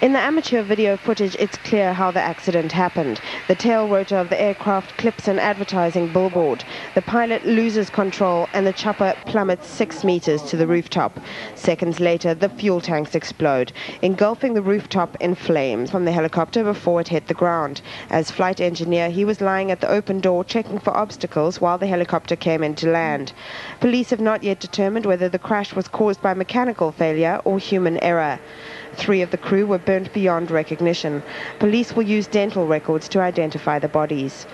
In the amateur video footage, it's clear how the accident happened. The tail rotor of the aircraft clips an advertising billboard. The pilot loses control and the chopper plummets 6 meters to the rooftop. Seconds later, the fuel tanks explode, engulfing the rooftop in flames from the helicopter before it hit the ground. As flight engineer, he was lying at the open door checking for obstacles while the helicopter came in to land. Police have not yet determined whether the crash was caused by mechanical failure or human error. 3 of the crew were burnt beyond recognition. Police will use dental records to identify the bodies.